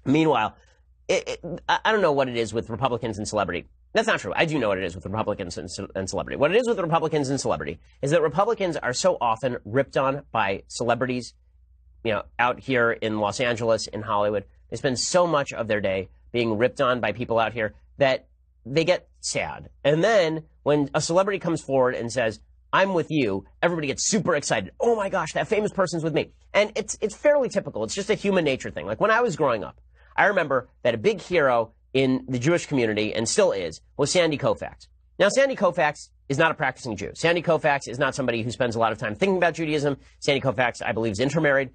Meanwhile, I don't know what it is with Republicans and celebrity. That's not true. I do know what it is with Republicans and celebrity. What it is with Republicans and celebrity is that Republicans are so often ripped on by celebrities, out here in Los Angeles, in Hollywood. They spend so much of their day being ripped on by people out here that they get sad. And then when a celebrity comes forward and says, I'm with you, everybody gets super excited. Oh my gosh, that famous person's with me. And it's fairly typical. It's just a human nature thing. Like when I was growing up, I remember that a big hero in the Jewish community, and still is, was Sandy Koufax. Now, Sandy Koufax is not a practicing Jew. Sandy Koufax is not somebody who spends a lot of time thinking about Judaism. Sandy Koufax, I believe, is intermarried.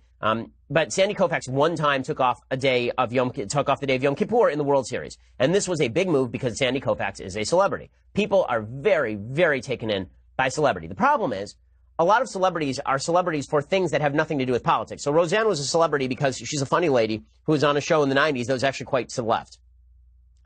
But Sandy Koufax one time took off the day of Yom Kippur in the World Series. And this was a big move because Sandy Koufax is a celebrity. People are very, very taken in by celebrity. The problem is, a lot of celebrities are celebrities for things that have nothing to do with politics. So Roseanne was a celebrity because she's a funny lady who was on a show in the 90s that was actually quite to the left.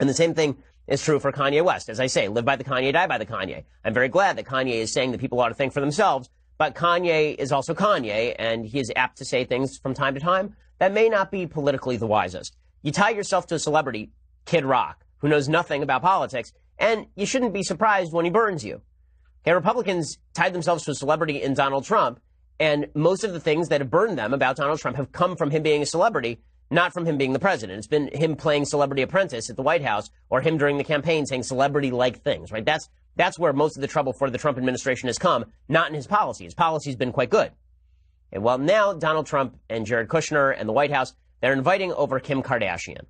And the same thing is true for Kanye West. As I say, live by the Kanye, die by the Kanye. I'm very glad that Kanye is saying that people ought to think for themselves, but Kanye is also Kanye, and he is apt to say things from time to time that may not be politically the wisest. You tie yourself to a celebrity, Kid Rock, who knows nothing about politics, and you shouldn't be surprised when he burns you. Okay, Republicans tied themselves to a celebrity in Donald Trump, and most of the things that have burned them about Donald Trump have come from him being a celebrity, not from him being the president. It's been him playing Celebrity Apprentice at the White House, or him during the campaign saying celebrity-like things, right? That's where most of the trouble for the Trump administration has come, not in his policy. His policy's been quite good. And well, now Donald Trump and Jared Kushner and the White House, they're inviting over Kim Kardashian.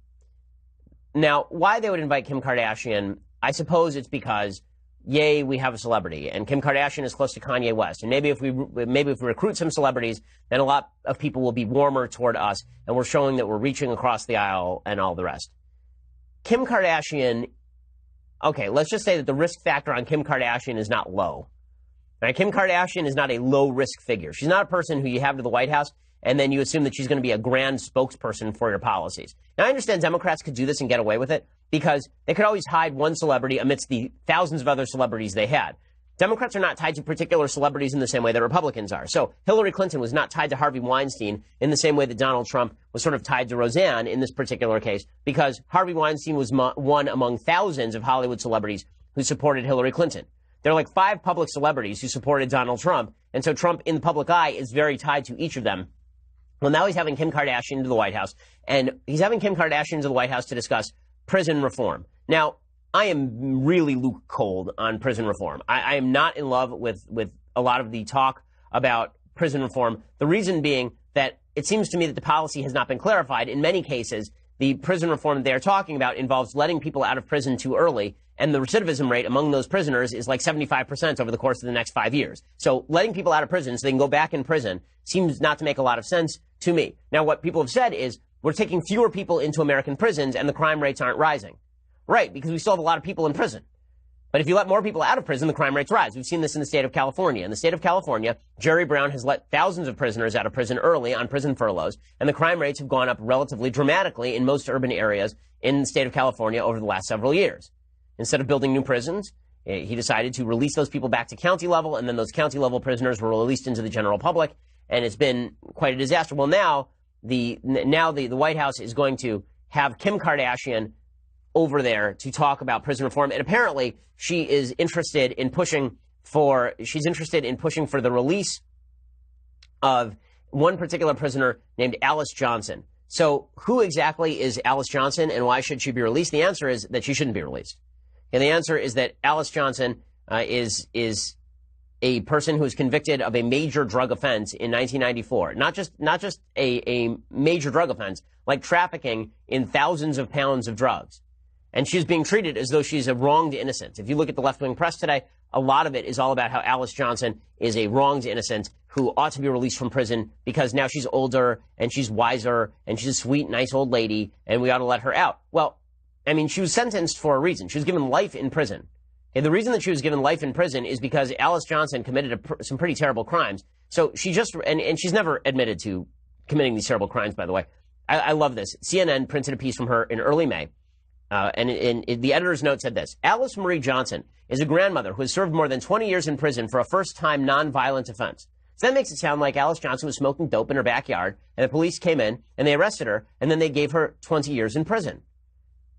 Now, why they would invite Kim Kardashian, I suppose it's because, yay, we have a celebrity, and Kim Kardashian is close to Kanye West. And maybe if we recruit some celebrities, then a lot of people will be warmer toward us, and we're showing that we're reaching across the aisle and all the rest. Kim Kardashian, okay, let's just say that the risk factor on Kim Kardashian is not low. Right? Kim Kardashian is not a low-risk figure. She's not a person who you have to the White House, and then you assume that she's going to be a grand spokesperson for your policies. Now, I understand Democrats could do this and get away with it because they could always hide one celebrity amidst the thousands of other celebrities they had. Democrats are not tied to particular celebrities in the same way that Republicans are. So Hillary Clinton was not tied to Harvey Weinstein in the same way that Donald Trump was sort of tied to Roseanne in this particular case, because Harvey Weinstein was one among thousands of Hollywood celebrities who supported Hillary Clinton. There are like 5 public celebrities who supported Donald Trump, and so Trump in the public eye is very tied to each of them. Well, now he's having Kim Kardashian to the White House, and he's having Kim Kardashian to the White House to discuss prison reform. Now, I am really luke cold on prison reform. I am not in love with a lot of the talk about prison reform. The reason being that it seems to me that the policy has not been clarified. In many cases, the prison reform they're talking about involves letting people out of prison too early, and the recidivism rate among those prisoners is like 75% over the course of the next 5 years. So letting people out of prison so they can go back in prison seems not to make a lot of sense to me. Now, what people have said is we're taking fewer people into American prisons and the crime rates aren't rising. Right, because we still have a lot of people in prison. But if you let more people out of prison, the crime rates rise. We've seen this in the state of California. In the state of California, Jerry Brown has let thousands of prisoners out of prison early on prison furloughs, and the crime rates have gone up relatively dramatically in most urban areas in the state of California over the last several years. Instead of building new prisons, he decided to release those people back to county level, and then those county level prisoners were released into the general public, and it's been quite a disaster. Well, now the White House is going to have Kim Kardashian over there to talk about prison reform, and apparently she is interested in pushing for the release of one particular prisoner named Alice Johnson. So who exactly is Alice Johnson, and why should she be released? The answer is that she shouldn't be released. And the answer is that Alice Johnson is a person who was convicted of a major drug offense in 1994. Not just a major drug offense, like trafficking in thousands of pounds of drugs. And she's being treated as though she's a wronged innocent. If you look at the left-wing press today, a lot of it is all about how Alice Johnson is a wronged innocent who ought to be released from prison because now she's older and she's wiser and she's a sweet, nice old lady and we ought to let her out. Well, I mean, she was sentenced for a reason. She was given life in prison. And the reason that she was given life in prison is because Alice Johnson committed some pretty terrible crimes. So she just, and she's never admitted to committing these terrible crimes, by the way. I love this. CNN printed a piece from her in early May. And the editor's note said this: Alice Marie Johnson is a grandmother who has served more than 20 years in prison for a first-time nonviolent offense. So that makes it sound like Alice Johnson was smoking dope in her backyard, and the police came in, and they arrested her, and then they gave her 20 years in prison.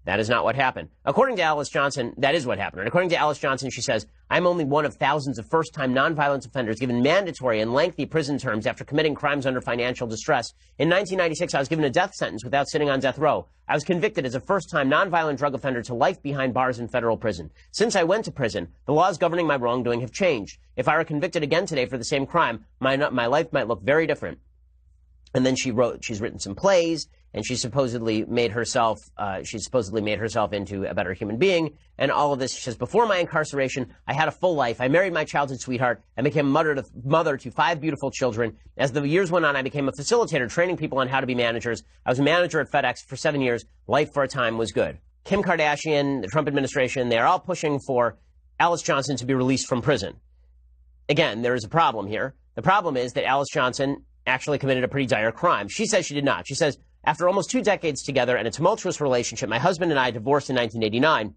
That is not what happened. According to Alice Johnson, that is what happened. And according to Alice Johnson, she says, I'm only one of thousands of first-time nonviolent offenders given mandatory and lengthy prison terms after committing crimes under financial distress. In 1996, I was given a death sentence without sitting on death row. I was convicted as a first-time nonviolent drug offender to life behind bars in federal prison. Since I went to prison, the laws governing my wrongdoing have changed. If I were convicted again today for the same crime, my life might look very different. And then she's written some plays, and she supposedly made herself into a better human being, and all of this. She says, before my incarceration, I had a full life. I married my childhood sweetheart. I became mother to 5 beautiful children. As the years went on, I became a facilitator, training people on how to be managers. I was a manager at FedEx for 7 years. Life for a time was good. Kim Kardashian, the Trump administration, they're all pushing for Alice Johnson to be released from prison. Again, there is a problem here. The problem is that Alice Johnson actually committed a pretty dire crime. She says she did not. She says, after almost 2 decades together and a tumultuous relationship, my husband and I divorced in 1989.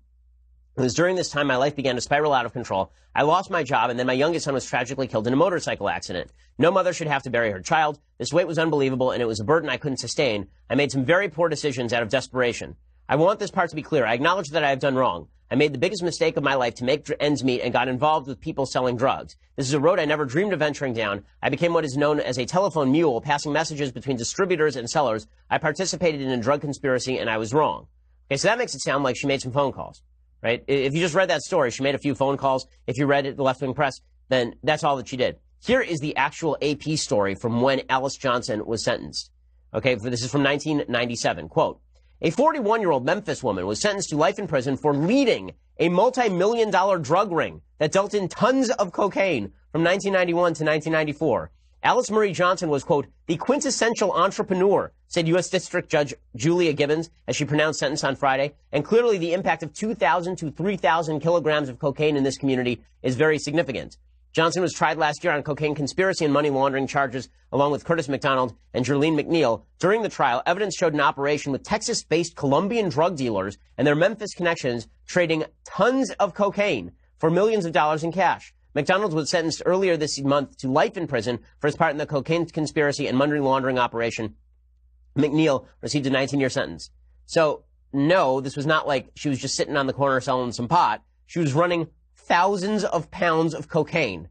It was during this time my life began to spiral out of control. I lost my job, and then my youngest son was tragically killed in a motorcycle accident. No mother should have to bury her child. This weight was unbelievable, and it was a burden I couldn't sustain. I made some very poor decisions out of desperation. I want this part to be clear. I acknowledge that I have done wrong. I made the biggest mistake of my life to make ends meet and got involved with people selling drugs. This is a road I never dreamed of venturing down. I became what is known as a telephone mule, passing messages between distributors and sellers. I participated in a drug conspiracy, and I was wrong. Okay, so that makes it sound like she made some phone calls, right? If you just read that story, she made a few phone calls. If you read the left-wing press, then that's all that she did. Here is the actual AP story from when Alice Johnson was sentenced. Okay, this is from 1997. Quote, a 41-year-old Memphis woman was sentenced to life in prison for leading a multi-million-dollar drug ring that dealt in tons of cocaine from 1991 to 1994. Alice Marie Johnson was, quote, the quintessential entrepreneur, said U.S. District Judge Julia Gibbons as she pronounced sentence on Friday. And clearly the impact of 2,000 to 3,000 kilograms of cocaine in this community is very significant. Johnson was tried last year on cocaine conspiracy and money laundering charges, along with Curtis McDonald and Jerlene McNeil. During the trial, evidence showed an operation with Texas-based Colombian drug dealers and their Memphis connections trading tons of cocaine for millions of dollars in cash. McDonald was sentenced earlier this month to life in prison for his part in the cocaine conspiracy and money laundering operation. McNeil received a 19-year sentence. So, no, this was not like she was just sitting on the corner selling some pot. She was running thousands of pounds of cocaine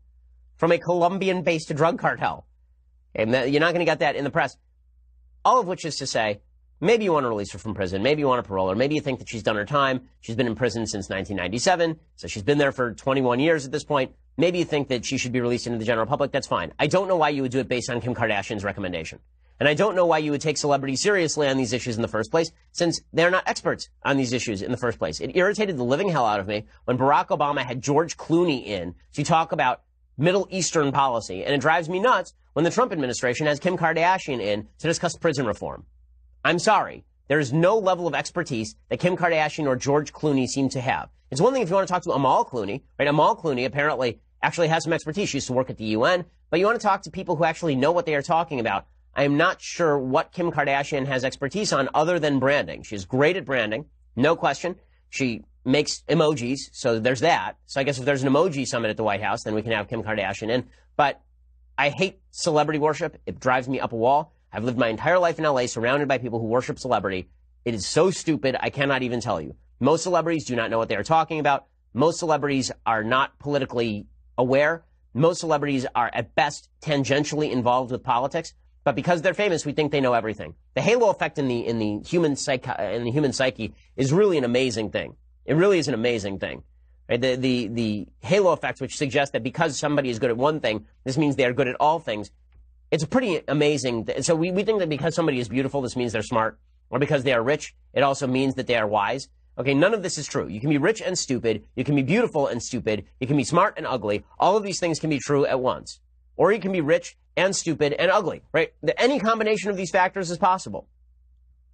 from a Colombian-based drug cartel. And you're not going to get that in the press. All of which is to say, maybe you want to release her from prison. Maybe you want to parole her. Maybe you think that she's done her time. She's been in prison since 1997, so she's been there for 21 years at this point. Maybe you think that she should be released into the general public. That's fine. I don't know why you would do it based on Kim Kardashian's recommendation. And I don't know why you would take celebrities seriously on these issues in the first place, since they're not experts on these issues in the first place. It irritated the living hell out of me when Barack Obama had George Clooney in to talk about Middle Eastern policy. And it drives me nuts when the Trump administration has Kim Kardashian in to discuss prison reform. I'm sorry. There is no level of expertise that Kim Kardashian or George Clooney seem to have. It's one thing if you want to talk to Amal Clooney, right? Amal Clooney apparently actually has some expertise. She used to work at the UN. But you want to talk to people who actually know what they are talking about. I am not sure what Kim Kardashian has expertise on other than branding. She's great at branding, no question. She makes emojis, so there's that. So I guess if there's an emoji summit at the White House, then we can have Kim Kardashian in. But I hate celebrity worship. It drives me up a wall. I've lived my entire life in LA surrounded by people who worship celebrity. It is so stupid, I cannot even tell you. Most celebrities do not know what they are talking about. Most celebrities are not politically aware. Most celebrities are, at best, tangentially involved with politics. But because they're famous, we think they know everything. The halo effect in the human psyche is really an amazing thing. It really is an amazing thing. Right? The halo effect, which suggests that because somebody is good at one thing, this means they are good at all things. It's a pretty amazing. So we think that because somebody is beautiful, this means they're smart, or because they are rich, it also means that they are wise. Okay, none of this is true. You can be rich and stupid. You can be beautiful and stupid. You can be smart and ugly. All of these things can be true at once. Or you can be rich and stupid and ugly, right? Any combination of these factors is possible.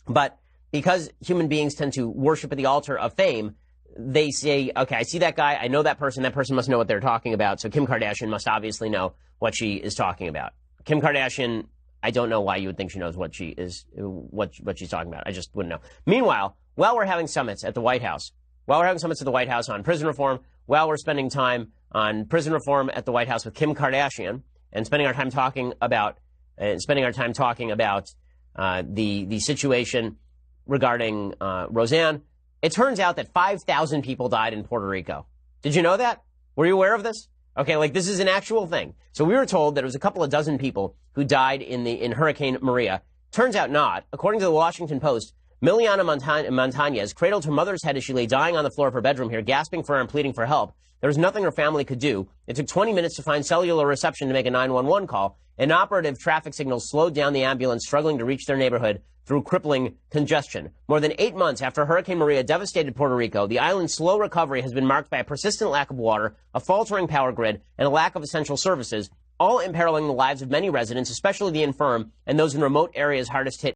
But because human beings tend to worship at the altar of fame, they say, okay, I see that guy, I know that person must know what they're talking about, so Kim Kardashian must obviously know what she is talking about. Kim Kardashian, I don't know why you would think she knows what she's talking about. I just wouldn't know. Meanwhile, while we're having summits at the White House, on prison reform, while we're spending time on prison reform at the White House with Kim Kardashian, and spending our time talking about the situation regarding Roseanne, it turns out that 5,000 people died in Puerto Rico. Did you know that? Were you aware of this? Okay, like this is an actual thing. So we were told that it was a couple of dozen people who died in Hurricane Maria. Turns out not. According to the Washington Post, Miliana Montañez cradled her mother's head as she lay dying on the floor of her bedroom here, gasping for air and pleading for help. There was nothing her family could do. It took 20 minutes to find cellular reception to make a 911 call. Inoperative traffic signals slowed down the ambulance struggling to reach their neighborhood through crippling congestion. More than 8 months after Hurricane Maria devastated Puerto Rico, the island's slow recovery has been marked by a persistent lack of water, a faltering power grid, and a lack of essential services, all imperiling the lives of many residents, especially the infirm and those in remote areas hardest hit.